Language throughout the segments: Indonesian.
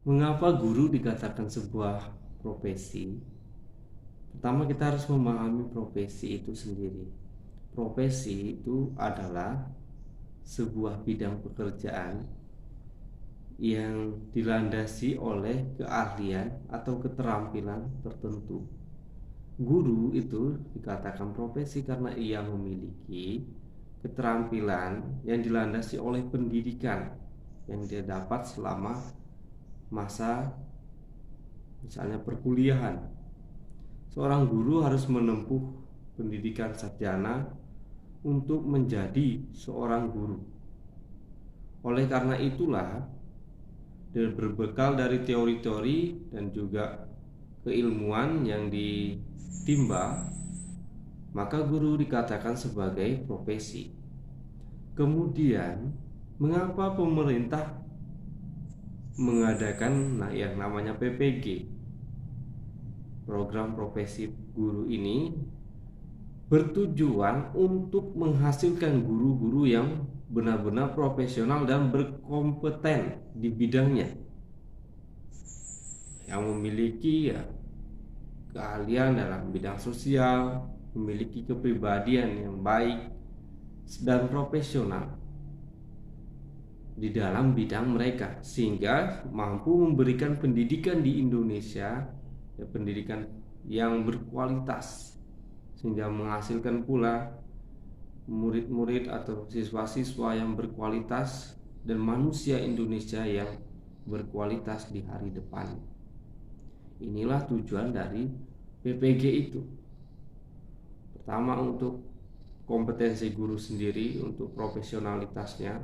Mengapa guru dikatakan sebuah profesi? Pertama, kita harus memahami profesi itu sendiri. Profesi itu adalah sebuah bidang pekerjaan yang dilandasi oleh keahlian atau keterampilan tertentu. Guru itu dikatakan profesi karena ia memiliki keterampilan yang dilandasi oleh pendidikan yang dia dapat selama masa misalnya perkuliahan. Seorang guru harus menempuh pendidikan sarjana untuk menjadi seorang guru. Oleh karena itulah, dan berbekal dari teori-teori dan juga keilmuan yang ditimba, maka guru dikatakan sebagai profesi. Kemudian, mengapa pemerintah mengadakan yang namanya PPG? Program profesi guru ini bertujuan untuk menghasilkan guru-guru yang benar-benar profesional dan berkompeten di bidangnya, yang memiliki keahlian dalam bidang sosial, memiliki kepribadian yang baik dan profesional di dalam bidang mereka, sehingga mampu memberikan pendidikan di Indonesia, pendidikan yang berkualitas, sehingga menghasilkan pula murid-murid atau siswa-siswa yang berkualitas dan manusia Indonesia yang berkualitas di hari depan. Inilah tujuan dari PPG itu. Pertama, untuk kompetensi guru sendiri, untuk profesionalitasnya.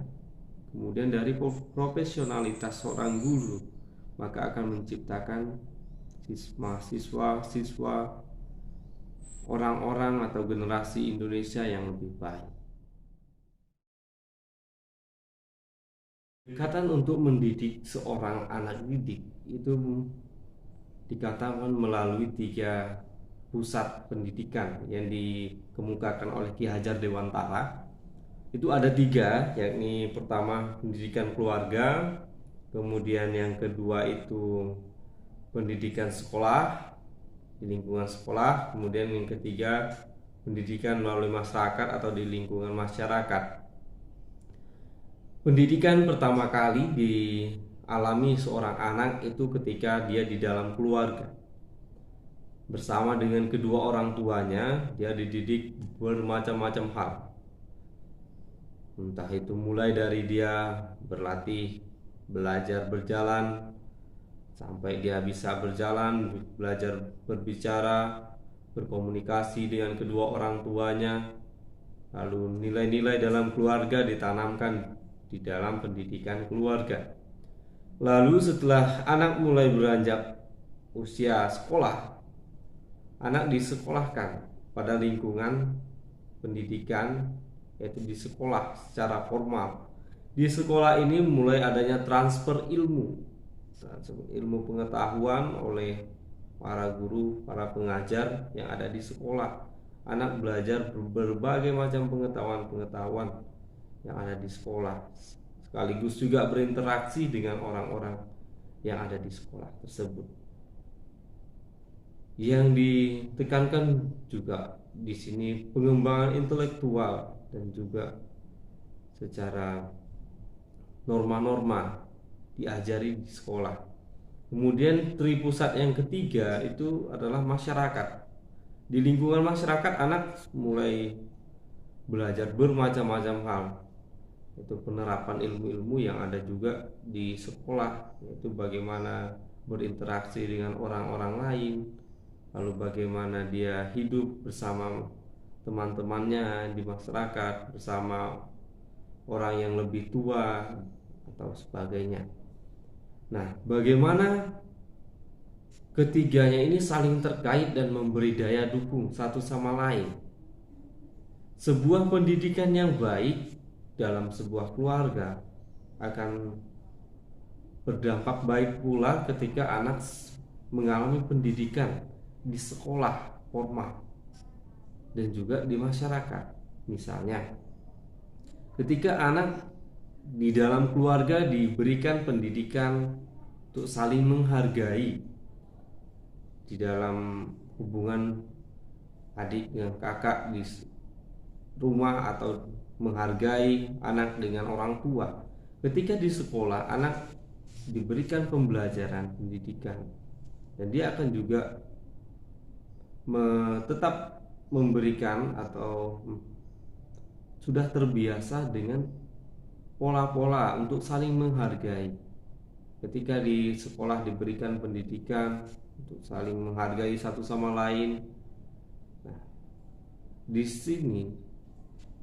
Kemudian dari profesionalitas seorang guru, maka akan menciptakan siswa-siswa, orang-orang atau generasi Indonesia yang lebih baik. Pendekatan untuk mendidik seorang anak didik itu dikatakan melalui 3 pusat pendidikan yang dikemukakan oleh Ki Hajar Dewantara. Itu ada 3, yakni pertama pendidikan keluarga, kemudian yang kedua itu pendidikan sekolah, di lingkungan sekolah, kemudian yang ketiga pendidikan melalui masyarakat atau di lingkungan masyarakat. Pendidikan pertama kali dialami seorang anak itu ketika dia di dalam keluarga. Bersama dengan kedua orang tuanya, dia dididik bermacam-macam hal. Entah itu mulai dari dia berlatih, belajar berjalan, sampai dia bisa berjalan, belajar berbicara, berkomunikasi dengan kedua orang tuanya. Lalu nilai-nilai dalam keluarga ditanamkan di dalam pendidikan keluarga. Lalu setelah anak mulai beranjak usia sekolah, anak disekolahkan pada lingkungan pendidikan, yaitu di sekolah secara formal. Di sekolah ini mulai adanya transfer ilmu pengetahuan oleh para guru, para pengajar yang ada di sekolah. Anak belajar berbagai macam pengetahuan-pengetahuan yang ada di sekolah, sekaligus juga berinteraksi dengan orang-orang yang ada di sekolah tersebut. Yang ditekankan juga di sini pengembangan intelektual dan juga secara norma-norma diajari di sekolah. Kemudian tripusat yang ketiga itu adalah masyarakat. Di lingkungan masyarakat anak mulai belajar bermacam-macam hal. Itu penerapan ilmu-ilmu yang ada juga di sekolah, yaitu bagaimana berinteraksi dengan orang-orang lain, lalu bagaimana dia hidup bersama teman-temannya di masyarakat, bersama orang yang lebih tua atau sebagainya. Nah, bagaimana ketiganya ini saling terkait dan memberi daya dukung satu sama lain. Sebuah pendidikan yang baik dalam sebuah keluarga akan berdampak baik pula ketika anak mengalami pendidikan di sekolah formal dan juga di masyarakat. Misalnya, ketika anak di dalam keluarga diberikan pendidikan untuk saling menghargai di dalam hubungan adik dengan kakak di rumah, atau menghargai anak dengan orang tua. Ketika di sekolah anak diberikan pembelajaran pendidikan, dan dia akan juga tetap memberikan atau sudah terbiasa dengan pola-pola untuk saling menghargai. Ketika di sekolah diberikan pendidikan untuk saling menghargai satu sama lain. Nah, di sini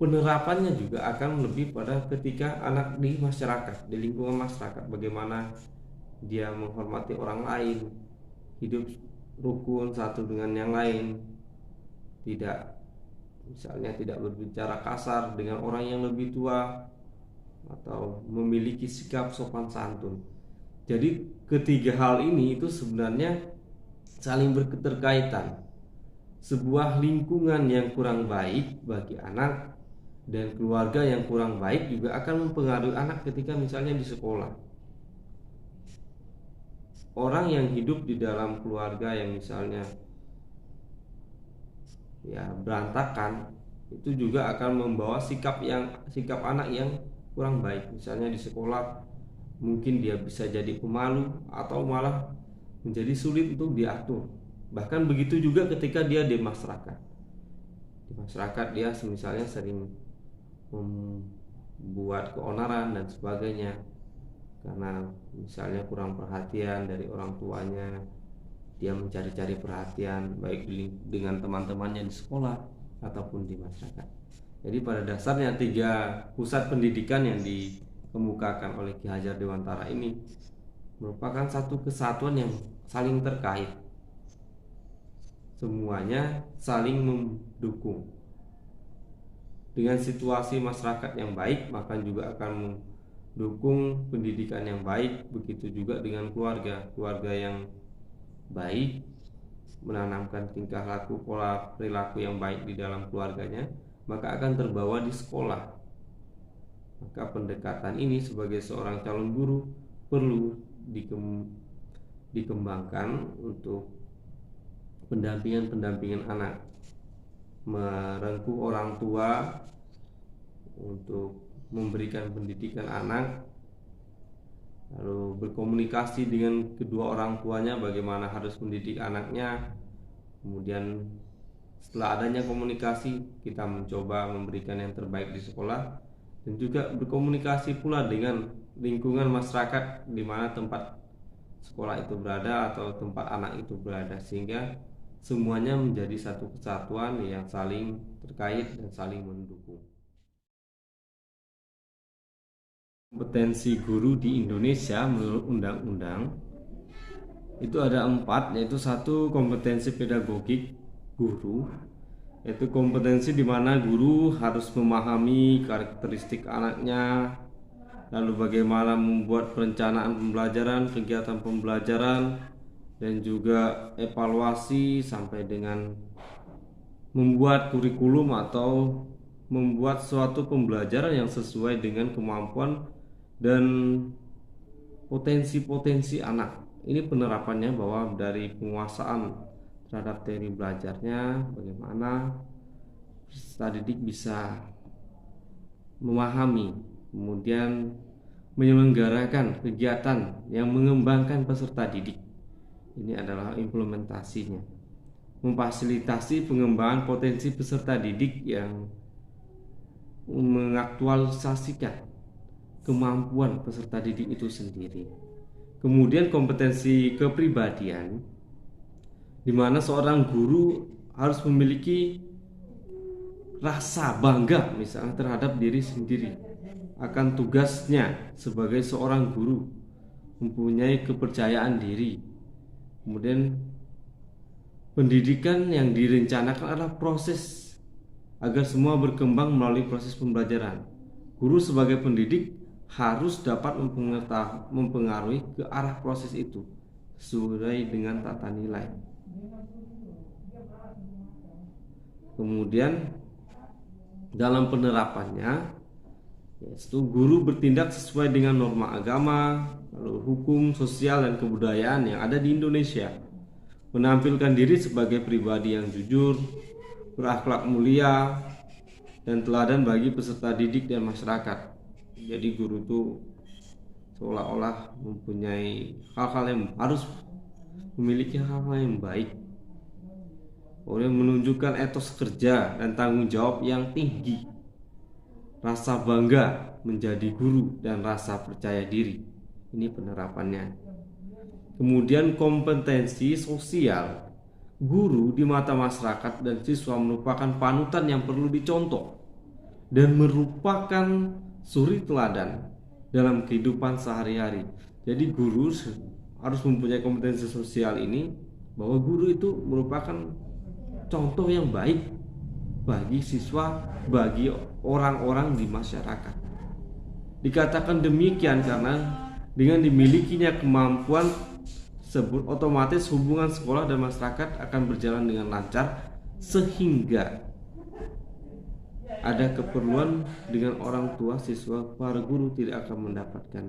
penerapannya juga akan lebih pada ketika anak di masyarakat, di lingkungan masyarakat, bagaimana dia menghormati orang lain, hidup rukun satu dengan yang lain, misalnya tidak berbicara kasar dengan orang yang lebih tua, atau memiliki sikap sopan santun. Jadi ketiga hal ini itu sebenarnya saling berketerkaitan. Sebuah lingkungan yang kurang baik bagi anak dan keluarga yang kurang baik juga akan mempengaruhi anak ketika misalnya di sekolah. Orang yang hidup di dalam keluarga yang misalnya berantakan, itu juga akan membawa sikap anak yang kurang baik. Misalnya di sekolah mungkin dia bisa jadi pemalu atau malah menjadi sulit untuk diatur. Bahkan begitu juga ketika dia di masyarakat. Di masyarakat dia misalnya sering membuat keonaran dan sebagainya, karena misalnya kurang perhatian dari orang tuanya. Dia mencari-cari perhatian baik dengan teman-temannya di sekolah ataupun di masyarakat. Jadi pada dasarnya 3 pusat pendidikan yang dikemukakan oleh Ki Hajar Dewantara ini merupakan satu kesatuan yang saling terkait. Semuanya saling mendukung. Dengan situasi masyarakat yang baik, maka juga akan mendukung pendidikan yang baik. Begitu juga dengan keluarga yang baik, menanamkan tingkah laku, pola perilaku yang baik di dalam keluarganya, maka akan terbawa di sekolah. Maka pendekatan ini sebagai seorang calon guru perlu dikembangkan untuk pendampingan anak, merengkuh orang tua untuk memberikan pendidikan anak, lalu berkomunikasi dengan kedua orang tuanya bagaimana harus mendidik anaknya. Kemudian setelah adanya komunikasi, kita mencoba memberikan yang terbaik di sekolah, dan juga berkomunikasi pula dengan lingkungan masyarakat di mana tempat sekolah itu berada atau tempat anak itu berada, sehingga semuanya menjadi satu kesatuan yang saling terkait dan saling mendukung. Kompetensi guru di Indonesia menurut undang-undang itu ada 4, yaitu 1 kompetensi pedagogik guru, yaitu kompetensi di mana guru harus memahami karakteristik anaknya, lalu bagaimana membuat perencanaan pembelajaran, kegiatan pembelajaran, dan juga evaluasi sampai dengan membuat kurikulum atau membuat suatu pembelajaran yang sesuai dengan kemampuan dan potensi-potensi anak. Ini penerapannya bahwa dari penguasaan terhadap teori belajarnya, bagaimana peserta didik bisa memahami, kemudian menyelenggarakan kegiatan yang mengembangkan peserta didik. Ini adalah implementasinya, memfasilitasi pengembangan potensi peserta didik yang mengaktualisasikan kemampuan peserta didik itu sendiri. Kemudian kompetensi kepribadian, di mana seorang guru harus memiliki rasa bangga misalnya terhadap diri sendiri akan tugasnya sebagai seorang guru, mempunyai kepercayaan diri. Kemudian pendidikan yang direncanakan adalah proses agar semua berkembang melalui proses pembelajaran. Guru sebagai pendidik harus dapat mempengaruhi ke arah proses itu sesuai dengan tata nilai. Kemudian dalam penerapannya, yaitu guru bertindak sesuai dengan norma agama, lalu hukum, sosial, dan kebudayaan yang ada di Indonesia, menampilkan diri sebagai pribadi yang jujur, berakhlak mulia, dan teladan bagi peserta didik dan masyarakat. Jadi guru itu seolah-olah mempunyai hal-hal yang harus memiliki hal-hal yang baik, oleh menunjukkan etos kerja dan tanggung jawab yang tinggi, rasa bangga menjadi guru, dan rasa percaya diri. Ini penerapannya. Kemudian kompetensi sosial. Guru di mata masyarakat dan siswa merupakan panutan yang perlu dicontoh dan merupakan suri teladan dalam kehidupan sehari-hari. Jadi guru harus mempunyai kompetensi sosial ini, bahwa guru itu merupakan contoh yang baik bagi siswa, bagi orang-orang di masyarakat. Dikatakan demikian karena dengan dimilikinya kemampuan tersebut, otomatis hubungan sekolah dan masyarakat akan berjalan dengan lancar, sehingga ada keperluan dengan orang tua siswa, para guru tidak akan mendapatkan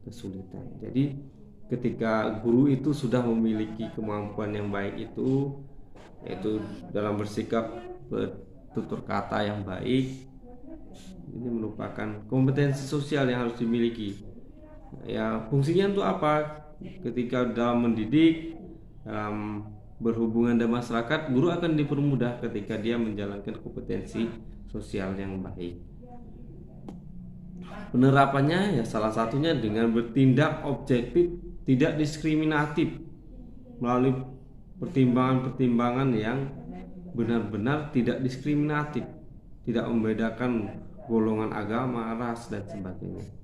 kesulitan. Jadi ketika guru itu sudah memiliki kemampuan yang baik itu, yaitu dalam bersikap, bertutur kata yang baik, ini merupakan kompetensi sosial yang harus dimiliki. Ya, fungsinya untuk apa? Ketika dalam mendidik, dalam berhubungan dengan masyarakat, guru akan dipermudah ketika dia menjalankan kompetensi sosial yang baik. Penerapannya ya salah satunya dengan bertindak objektif, tidak diskriminatif, melalui pertimbangan-pertimbangan yang benar-benar tidak diskriminatif, tidak membedakan golongan agama, ras, dan sebagainya.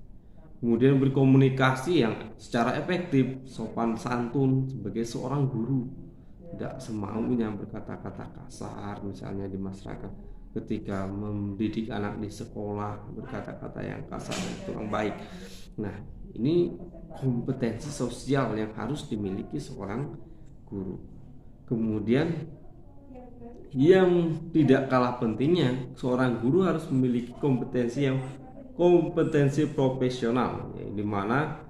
Kemudian berkomunikasi yang secara efektif, sopan santun sebagai seorang guru, tidak semaunya berkata-kata kasar misalnya di masyarakat. Ketika mendidik anak di sekolah, berkata-kata yang kasar dan kurang baik. Nah, ini kompetensi sosial yang harus dimiliki seorang guru. Kemudian yang tidak kalah pentingnya, seorang guru harus memiliki kompetensi profesional, di mana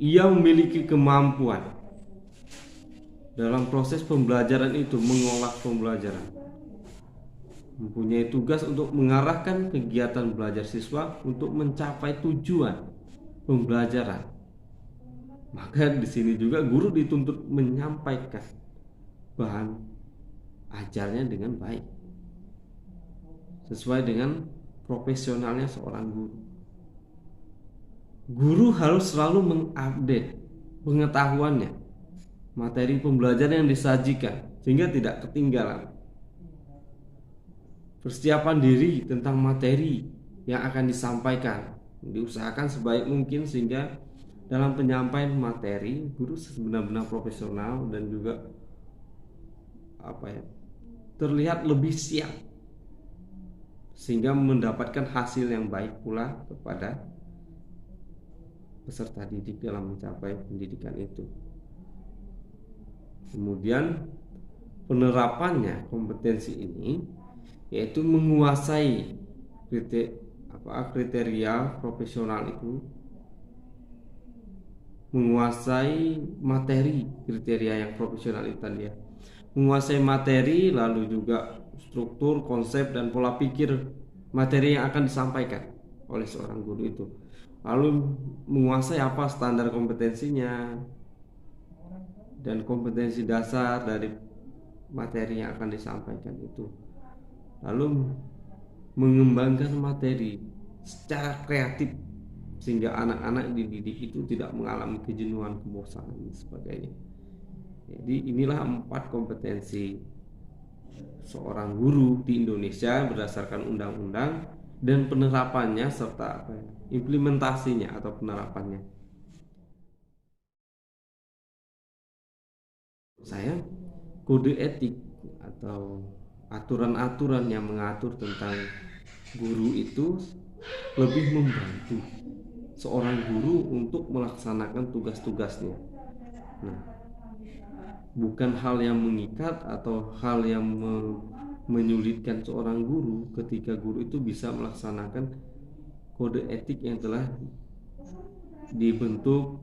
ia memiliki kemampuan dalam proses pembelajaran itu, mengolah pembelajaran, mempunyai tugas untuk mengarahkan kegiatan belajar siswa untuk mencapai tujuan pembelajaran. Maka di sini juga guru dituntut menyampaikan bahan ajarnya dengan baik, sesuai dengan profesionalnya seorang guru. Guru harus selalu mengupdate pengetahuannya, materi pembelajaran yang disajikan, sehingga tidak ketinggalan. Persiapan diri tentang materi yang akan disampaikan diusahakan sebaik mungkin, sehingga dalam penyampaian materi guru benar-benar profesional dan juga terlihat lebih siap, sehingga mendapatkan hasil yang baik pula kepada peserta didik dalam mencapai pendidikan itu. Kemudian penerapannya kompetensi ini yaitu menguasai kriteria profesional itu, menguasai materi kriteria yang profesional itu tadi ya, menguasai materi, lalu juga struktur, konsep, dan pola pikir materi yang akan disampaikan oleh seorang guru itu, lalu menguasai apa standar kompetensinya dan kompetensi dasar dari materi yang akan disampaikan itu, lalu mengembangkan materi secara kreatif sehingga anak-anak dididik itu tidak mengalami kejenuhan, kebosanan, dan sebagainya. Jadi inilah 4 kompetensi seorang guru di Indonesia berdasarkan undang-undang dan penerapannya serta implementasinya atau penerapannya. Saya kode etik atau aturan-aturan yang mengatur tentang guru itu lebih membantu seorang guru untuk melaksanakan tugas-tugasnya. Nah, bukan hal yang mengikat atau hal yang menyulitkan seorang guru ketika guru itu bisa melaksanakan kode etik yang telah dibentuk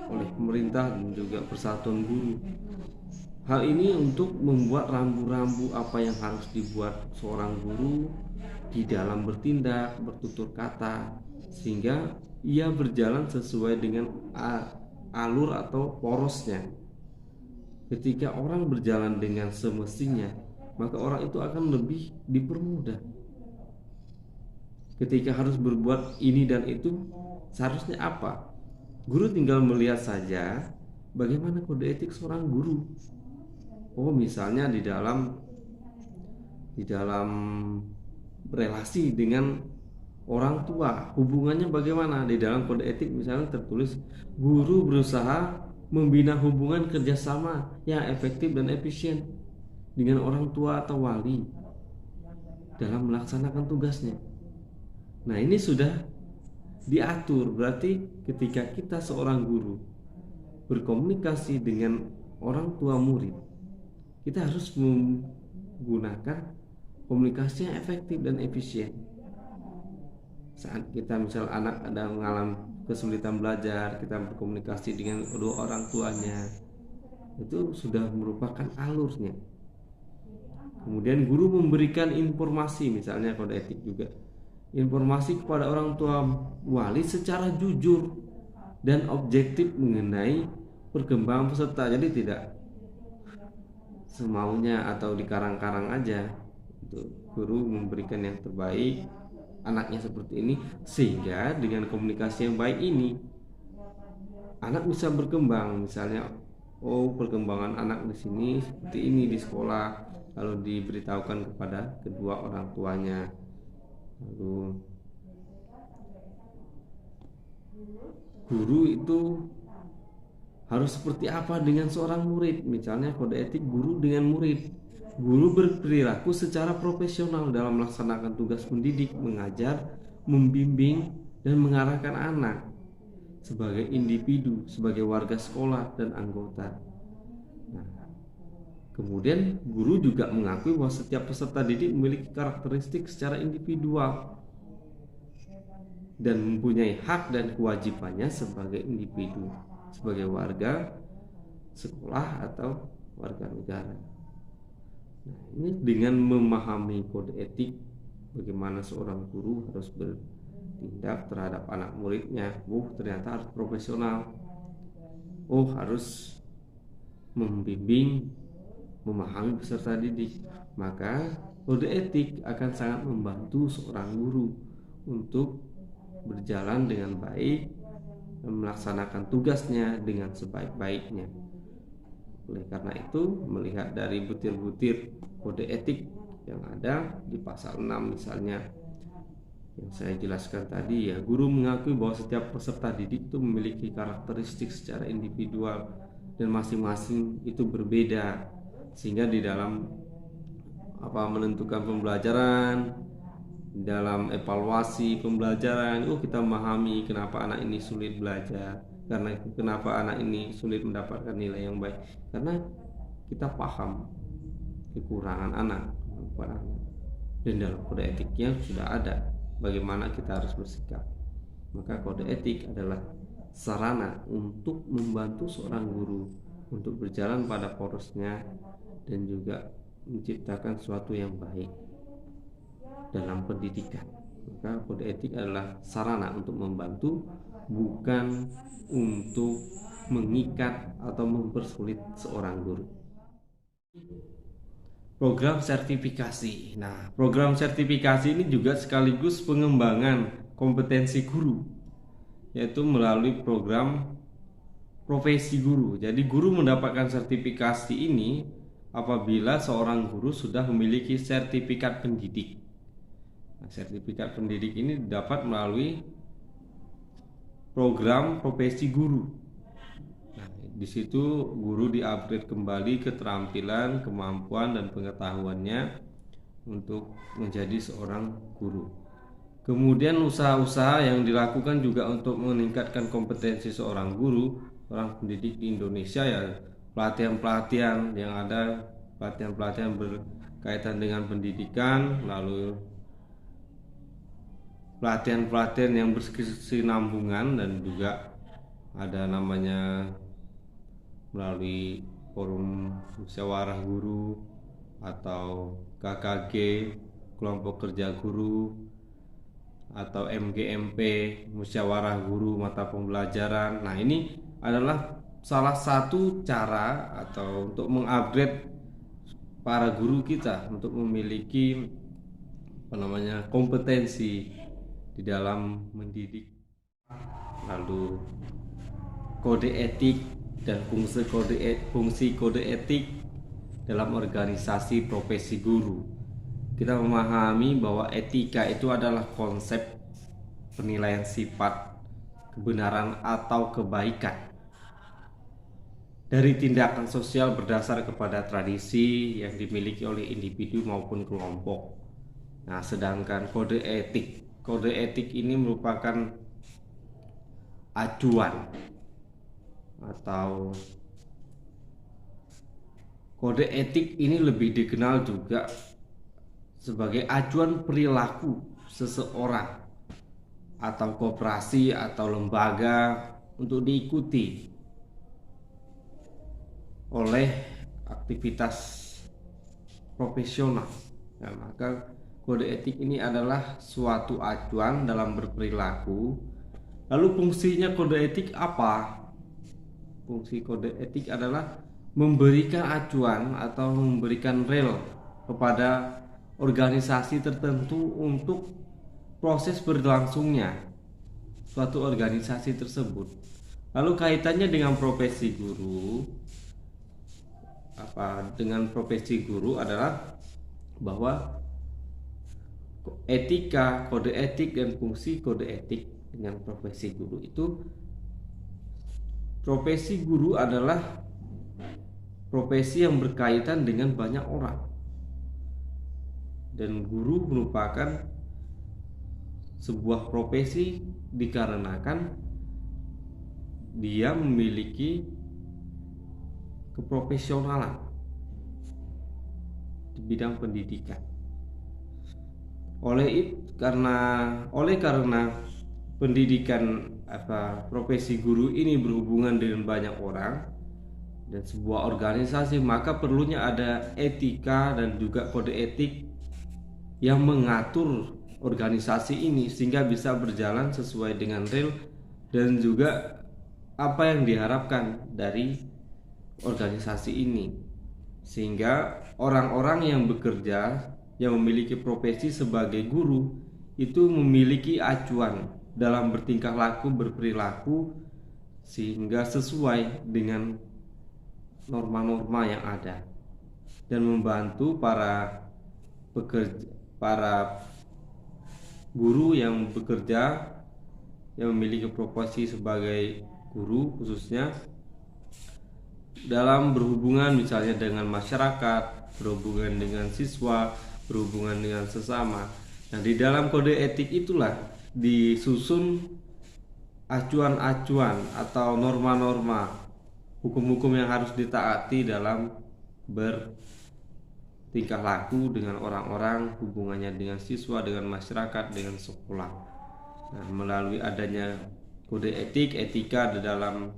oleh pemerintah dan juga Persatuan Guru. Hal ini untuk membuat rambu-rambu apa yang harus dibuat seorang guru di dalam bertindak, bertutur kata, sehingga ia berjalan sesuai dengan alur atau porosnya. Ketika orang berjalan dengan semestinya, maka orang itu akan lebih dipermudah. Ketika harus berbuat ini dan itu, seharusnya apa? Guru tinggal melihat saja bagaimana kode etik seorang guru. Oh, misalnya di dalam relasi dengan orang tua, hubungannya bagaimana? Di dalam kode etik misalnya tertulis guru berusaha membina hubungan kerjasama yang efektif dan efisien dengan orang tua atau wali dalam melaksanakan tugasnya. Nah, ini sudah diatur. Berarti ketika kita seorang guru berkomunikasi dengan orang tua murid, kita harus menggunakan komunikasi yang efektif dan efisien. Saat kita misal anak ada mengalami kesulitan belajar, kita berkomunikasi dengan kedua orang tuanya, itu sudah merupakan alurnya. Kemudian guru memberikan informasi, misalnya kode etik juga, informasi kepada orang tua wali secara jujur dan objektif mengenai perkembangan peserta. Jadi tidak semaunya atau dikarang-karang aja. Guru memberikan yang terbaik, anaknya seperti ini, sehingga dengan komunikasi yang baik ini anak bisa berkembang. Misalnya, oh, perkembangan anak di sini seperti ini di sekolah, lalu diberitahukan kepada kedua orang tuanya. Lalu guru itu harus seperti apa dengan seorang murid. Misalnya kode etik guru dengan murid. Guru berperilaku secara profesional dalam melaksanakan tugas mendidik, mengajar, membimbing, dan mengarahkan anak sebagai individu, sebagai warga sekolah dan anggota. Nah, kemudian guru juga mengakui bahwa setiap peserta didik memiliki karakteristik secara individual dan mempunyai hak dan kewajibannya sebagai individu, sebagai warga sekolah atau warga negara. Nah, ini dengan memahami kode etik, bagaimana seorang guru harus bertindak terhadap anak muridnya. Ternyata harus profesional. Harus membimbing, memahami peserta didik. Maka kode etik akan sangat membantu seorang guru untuk berjalan dengan baik dan melaksanakan tugasnya dengan sebaik-baiknya. Oleh karena itu, melihat dari butir-butir kode etik yang ada di pasal 6 misalnya yang saya jelaskan tadi, ya, guru mengakui bahwa setiap peserta didik itu memiliki karakteristik secara individual dan masing-masing itu berbeda, sehingga di dalam menentukan pembelajaran, dalam evaluasi pembelajaran, kita memahami kenapa anak ini sulit belajar, karena kenapa anak ini sulit mendapatkan nilai yang baik, karena kita paham kekurangan anak, dan dalam kode etiknya sudah ada bagaimana kita harus bersikap. Maka kode etik adalah sarana untuk membantu seorang guru untuk berjalan pada porosnya dan juga menciptakan sesuatu yang baik dalam pendidikan. Maka kode etik adalah sarana untuk membantu, bukan untuk mengikat atau mempersulit seorang guru. Program sertifikasi. Nah, program sertifikasi ini juga sekaligus pengembangan kompetensi guru, yaitu melalui program profesi guru. Jadi guru mendapatkan sertifikasi ini apabila seorang guru sudah memiliki sertifikat pendidik. Nah, sertifikat pendidik ini dapat melalui program profesi guru. Nah, di situ guru di-upgrade kembali keterampilan, kemampuan, dan pengetahuannya untuk menjadi seorang guru. Kemudian usaha-usaha yang dilakukan juga untuk meningkatkan kompetensi seorang guru, seorang pendidik di Indonesia, ya, pelatihan-pelatihan yang ada, pelatihan-pelatihan berkaitan dengan pendidikan, lalu pelatihan-pelatihan yang berkesinambungan dan juga ada namanya melalui forum musyawarah guru atau KKG, kelompok kerja guru, atau MGMP, musyawarah guru mata pembelajaran. Nah, ini adalah salah satu cara atau untuk mengupgrade para guru kita untuk memiliki kompetensi di dalam mendidik. Lalu kode etik dan fungsi kode etik dalam organisasi profesi guru. Kita memahami bahwa etika itu adalah konsep penilaian sifat, kebenaran atau kebaikan dari tindakan sosial berdasar kepada tradisi yang dimiliki oleh individu maupun kelompok. Nah, sedangkan kode etik ini merupakan acuan atau kode etik ini lebih dikenal juga sebagai acuan perilaku seseorang atau koperasi atau lembaga untuk diikuti oleh aktivitas profesional. Nah, maka kode etik ini adalah suatu acuan dalam berperilaku. Lalu fungsinya kode etik apa? Fungsi kode etik adalah memberikan acuan atau memberikan rel kepada organisasi tertentu untuk proses berlangsungnya suatu organisasi tersebut. Lalu kaitannya dengan profesi guru, dengan profesi guru adalah bahwa etika, kode etik dan fungsi kode etik dengan profesi guru itu, profesi guru adalah profesi yang berkaitan dengan banyak orang, dan guru merupakan sebuah profesi dikarenakan dia memiliki keprofesionalan di bidang pendidikan. Oleh karena pendidikan profesi guru ini berhubungan dengan banyak orang dan sebuah organisasi, maka perlunya ada etika dan juga kode etik yang mengatur organisasi ini sehingga bisa berjalan sesuai dengan rel dan juga apa yang diharapkan dari organisasi ini, sehingga orang-orang yang bekerja yang memiliki profesi sebagai guru itu memiliki acuan dalam bertingkah laku, berperilaku sehingga sesuai dengan norma-norma yang ada dan membantu para guru yang bekerja yang memiliki profesi sebagai guru khususnya dalam berhubungan misalnya dengan masyarakat, berhubungan dengan siswa, berhubungan dengan sesama. Nah, di dalam kode etik itulah disusun acuan-acuan atau norma-norma hukum-hukum yang harus ditaati dalam bertingkah laku dengan orang-orang, hubungannya dengan siswa, dengan masyarakat, dengan sekolah. Nah, melalui adanya kode etik, etika di dalam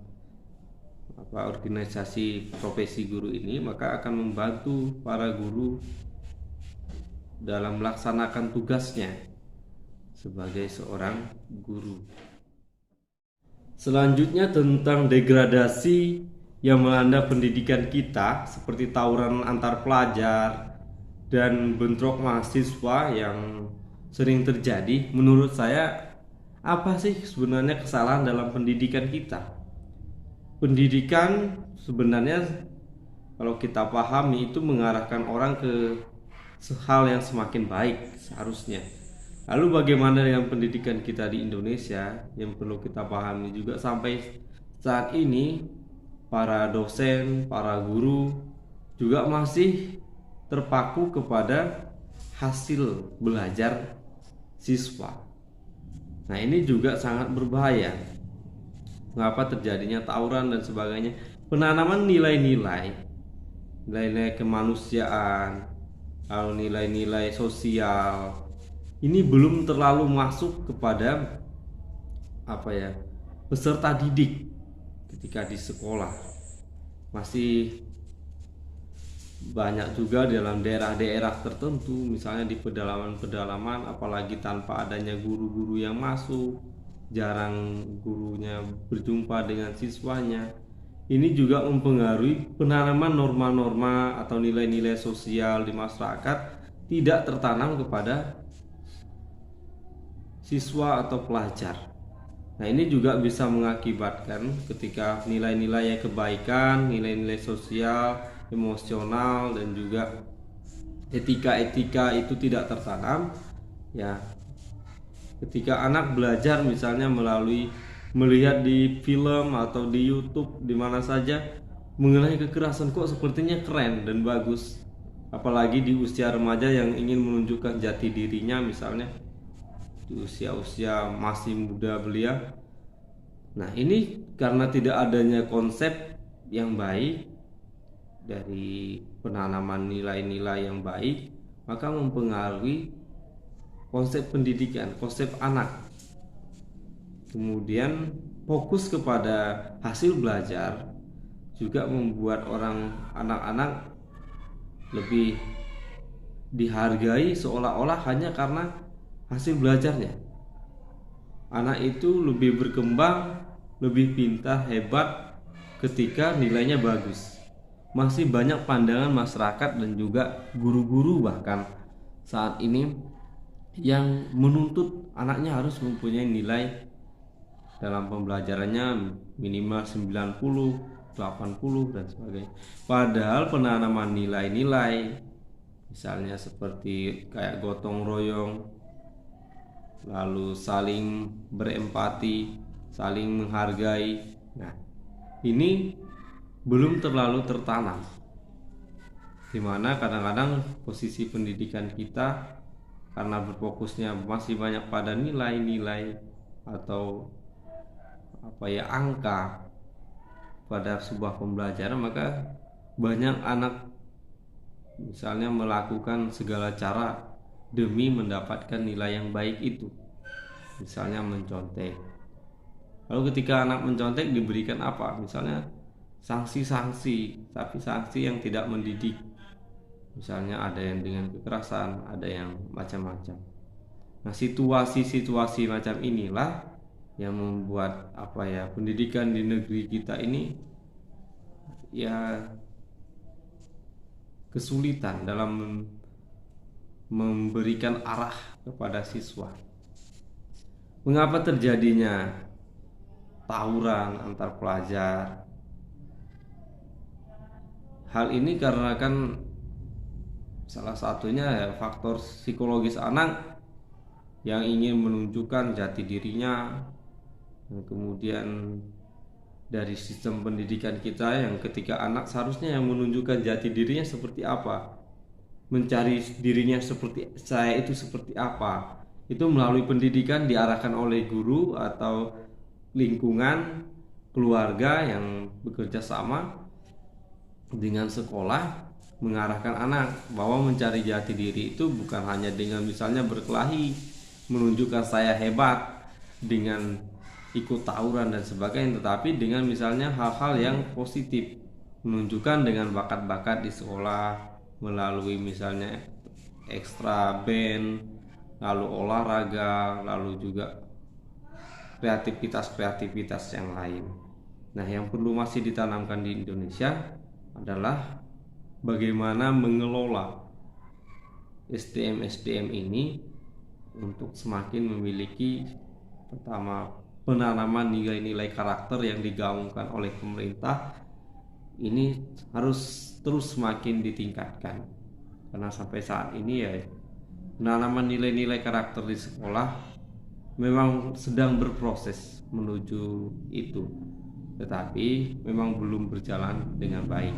organisasi profesi guru ini, maka akan membantu para guru dalam melaksanakan tugasnya sebagai seorang guru. Selanjutnya tentang degradasi yang melanda pendidikan kita seperti tawuran antar pelajar dan bentrok mahasiswa yang sering terjadi. Menurut saya, apa sih sebenarnya kesalahan dalam pendidikan kita? Pendidikan sebenarnya kalau kita pahami itu mengarahkan orang ke hal yang semakin baik seharusnya. Lalu bagaimana dengan pendidikan kita di Indonesia? Yang perlu kita pahami juga sampai saat ini para dosen, para guru juga masih terpaku kepada hasil belajar siswa. Nah, ini juga sangat berbahaya. Mengapa terjadinya tawuran dan sebagainya? Penanaman nilai-nilai kemanusiaan, lalu nilai-nilai sosial ini belum terlalu masuk kepada peserta didik. ketika di sekolah. Masih banyak juga dalam daerah-daerah tertentu, misalnya di pedalaman-pedalaman, apalagi tanpa adanya guru-guru yang masuk, jarang gurunya berjumpa dengan siswanya. Ini juga mempengaruhi penanaman norma-norma atau nilai-nilai sosial di masyarakat tidak tertanam kepada siswa atau pelajar. Nah, ini juga bisa mengakibatkan ketika nilai-nilai kebaikan, nilai-nilai sosial, emosional, dan juga etika-etika itu tidak tertanam. Ya, ketika anak belajar misalnya melalui melihat di film atau di YouTube di mana saja mengenai kekerasan, kok sepertinya keren dan bagus. Apalagi di usia remaja yang ingin menunjukkan jati dirinya, misalnya di usia-usia masih muda belia. Nah, ini karena tidak adanya konsep yang baik dari penanaman nilai-nilai yang baik, maka mempengaruhi konsep pendidikan, konsep anak. Kemudian fokus kepada hasil belajar juga membuat anak-anak lebih dihargai seolah-olah hanya karena hasil belajarnya. Anak itu lebih berkembang, lebih pintar, hebat ketika nilainya bagus. Masih banyak pandangan masyarakat dan juga guru-guru bahkan saat ini yang menuntut anaknya harus mempunyai nilai dalam pembelajarannya minimal 90, 80 dan sebagainya. Padahal penanaman nilai-nilai misalnya seperti kayak gotong royong, lalu saling berempati, saling menghargai. Nah, ini belum terlalu tertanam, dimana kadang-kadang posisi pendidikan kita karena berfokusnya masih banyak pada nilai-nilai atau angka pada sebuah pembelajaran, maka banyak anak misalnya melakukan segala cara demi mendapatkan nilai yang baik itu, misalnya mencontek. Lalu ketika anak mencontek diberikan apa? Misalnya sanksi-sanksi, tapi sanksi yang tidak mendidik. Misalnya ada yang dengan kekerasan, ada yang macam-macam. Nah, situasi-situasi macam inilah yang membuat pendidikan di negeri kita ini ya kesulitan dalam memberikan arah kepada siswa. Mengapa terjadinya tawuran antar pelajar? Hal ini karena kan salah satunya faktor psikologis anak yang ingin menunjukkan jati dirinya. Dan kemudian dari sistem pendidikan kita yang ketika anak seharusnya yang menunjukkan jati dirinya seperti apa, mencari dirinya seperti saya itu seperti apa, itu melalui pendidikan diarahkan oleh guru atau lingkungan keluarga yang bekerja sama dengan sekolah, mengarahkan anak bahwa mencari jati diri itu bukan hanya dengan misalnya berkelahi, menunjukkan saya hebat dengan ikut tawuran dan sebagainya, tetapi dengan misalnya hal-hal yang positif, menunjukkan dengan bakat-bakat di sekolah melalui misalnya ekstra band, lalu olahraga, lalu juga kreativitas yang lain. Nah, yang perlu masih ditanamkan di Indonesia adalah bagaimana mengelola SDM ini untuk semakin memiliki pertama penanaman nilai-nilai karakter yang digaungkan oleh pemerintah ini harus terus semakin ditingkatkan, karena sampai saat ini ya penanaman nilai-nilai karakter di sekolah memang sedang berproses menuju itu, tetapi memang belum berjalan dengan baik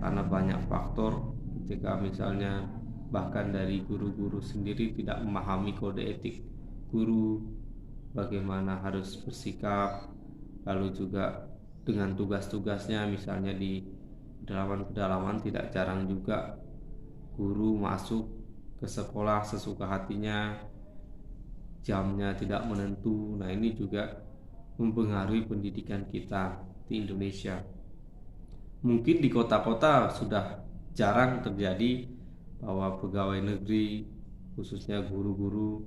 karena banyak faktor. Ketika misalnya bahkan dari guru-guru sendiri tidak memahami kode etik guru, bagaimana harus bersikap, lalu juga dengan tugas-tugasnya misalnya di pedalaman-pedalaman tidak jarang juga guru masuk ke sekolah sesuka hatinya, jamnya tidak menentu. Nah, ini juga mempengaruhi pendidikan kita di Indonesia. Mungkin di kota-kota sudah jarang terjadi bahwa pegawai negeri, khususnya guru-guru,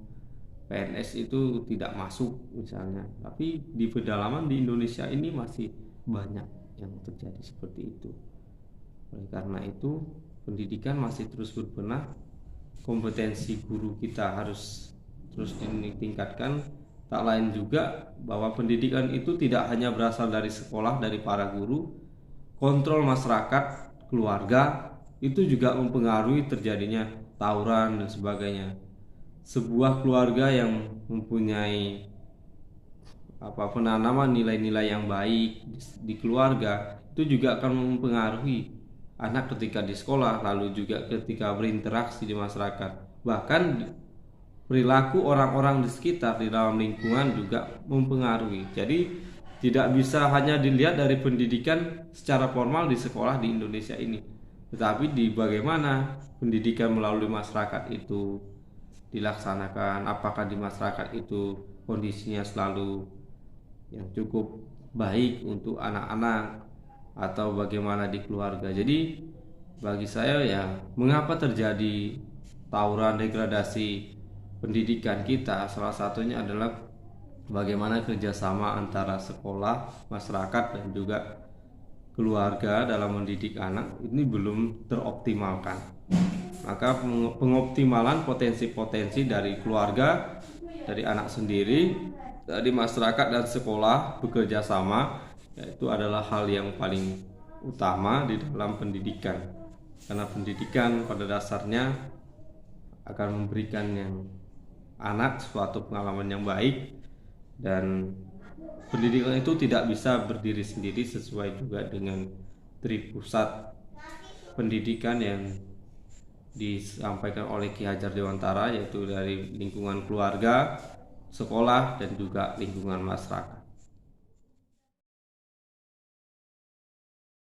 PNS itu tidak masuk misalnya. Tapi di pedalaman di Indonesia ini masih banyak yang terjadi seperti itu. Oleh karena itu, pendidikan masih terus berbenah, kompetensi guru kita harus terus ditingkatkan. Tak lain juga bahwa pendidikan itu tidak hanya berasal dari sekolah, dari para guru, kontrol masyarakat, keluarga itu juga mempengaruhi terjadinya tawuran dan sebagainya. Sebuah keluarga yang mempunyai penanaman nilai-nilai yang baik di keluarga itu juga akan mempengaruhi anak ketika di sekolah, lalu juga ketika berinteraksi di masyarakat. Bahkan perilaku orang-orang di sekitar, di dalam lingkungan juga mempengaruhi. Jadi tidak bisa hanya dilihat dari pendidikan secara formal di sekolah di Indonesia ini, tetapi di bagaimana pendidikan melalui masyarakat itu dilaksanakan. Apakah di masyarakat itu kondisinya selalu yang cukup baik untuk anak-anak, atau bagaimana di keluarga. Jadi bagi saya ya, mengapa terjadi tawuran, degradasi pendidikan kita, salah satunya adalah bagaimana kerjasama antara sekolah, masyarakat, dan juga keluarga dalam mendidik anak ini belum teroptimalkan. Maka pengoptimalan potensi-potensi dari keluarga, dari anak sendiri, dari masyarakat dan sekolah bekerja sama, yaitu adalah hal yang paling utama di dalam pendidikan. Karena pendidikan pada dasarnya akan memberikan yang anak suatu pengalaman yang baik, dan pendidikan itu tidak bisa berdiri sendiri, sesuai juga dengan tripusat pendidikan yang disampaikan oleh Ki Hajar Dewantara, yaitu dari lingkungan keluarga, sekolah, dan juga lingkungan masyarakat.